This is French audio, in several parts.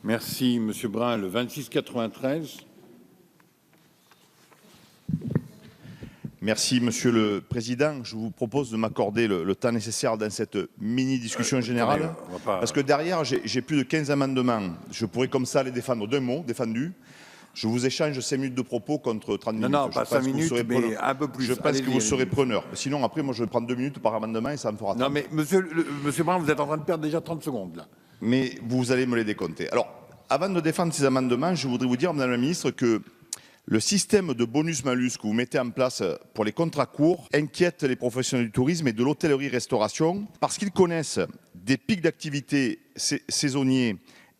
Merci, Monsieur Brun. Le 2693. Merci, Monsieur le Président. Je vous propose de m'accorder le temps nécessaire dans cette mini-discussion générale. Parce que derrière, j'ai plus de 15 amendements. Je pourrais comme ça les défendre d'un mot, défendu. Je vous échange 5 minutes de propos contre 30 minutes. Non, pas 5 minutes, mais un peu plus. Je pense que vous serez preneur. Sinon, après, moi, je vais prendre 2 minutes par amendement et ça me fera temps. Non, mais Monsieur Brun, vous êtes en train de perdre déjà 30 secondes, là. Mais vous allez me les décompter. Alors, avant de défendre ces amendements, je voudrais vous dire, Madame la Ministre, que le système de bonus-malus que vous mettez en place pour les contrats courts inquiète les professionnels du tourisme et de l'hôtellerie-restauration parce qu'ils connaissent des pics d'activité saisonniers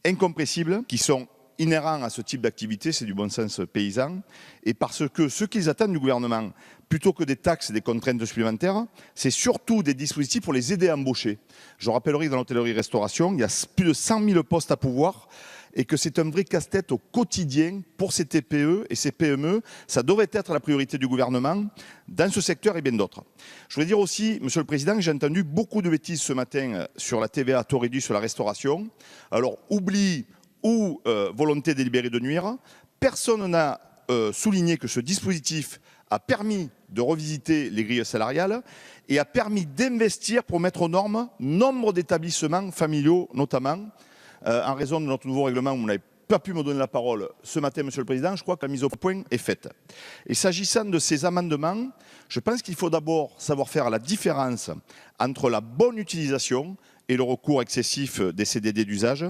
incompressibles qui sont inhérents à ce type d'activité, c'est du bon sens paysan, et parce que ce qu'ils attendent du gouvernement, plutôt que des taxes et des contraintes supplémentaires, c'est surtout des dispositifs pour les aider à embaucher. Je rappellerai que dans l'hôtellerie-restauration, il y a plus de 100 000 postes à pourvoir, et que c'est un vrai casse-tête au quotidien pour ces TPE et ces PME. Ça devrait être la priorité du gouvernement dans ce secteur et bien d'autres. Je voulais dire aussi, Monsieur le Président, que j'ai entendu beaucoup de bêtises ce matin sur la TVA à taux réduit sur la restauration. Alors, oubli ou volonté délibérée de nuire, personne n'a souligné que ce dispositif a permis de revisiter les grilles salariales et a permis d'investir pour mettre aux normes nombre d'établissements familiaux notamment. En raison de notre nouveau règlement, vous n'avez pas pu me donner la parole ce matin, Monsieur le Président. Je crois que la mise au point est faite. Et s'agissant de ces amendements, je pense qu'il faut d'abord savoir faire la différence entre la bonne utilisation et le recours excessif des CDD d'usage.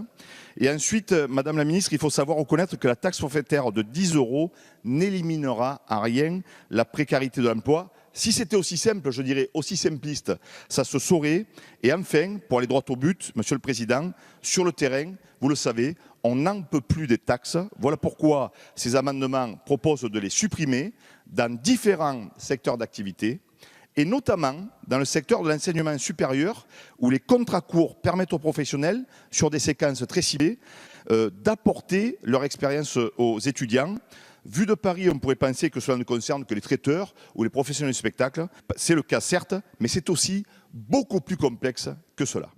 Et ensuite, Madame la Ministre, il faut savoir reconnaître que la taxe forfaitaire de 10 € n'éliminera en rien la précarité de l'emploi. Si c'était aussi simple, je dirais aussi simpliste, ça se saurait. Et enfin, pour aller droit au but, Monsieur le Président, sur le terrain, vous le savez, on n'en peut plus des taxes. Voilà pourquoi ces amendements proposent de les supprimer dans différents secteurs d'activité, et notamment dans le secteur de l'enseignement supérieur, où les contrats courts permettent aux professionnels, sur des séquences très ciblées, d'apporter leur expérience aux étudiants. Vu de Paris, on pourrait penser que cela ne concerne que les traiteurs ou les professionnels du spectacle. C'est le cas, certes, mais c'est aussi beaucoup plus complexe que cela.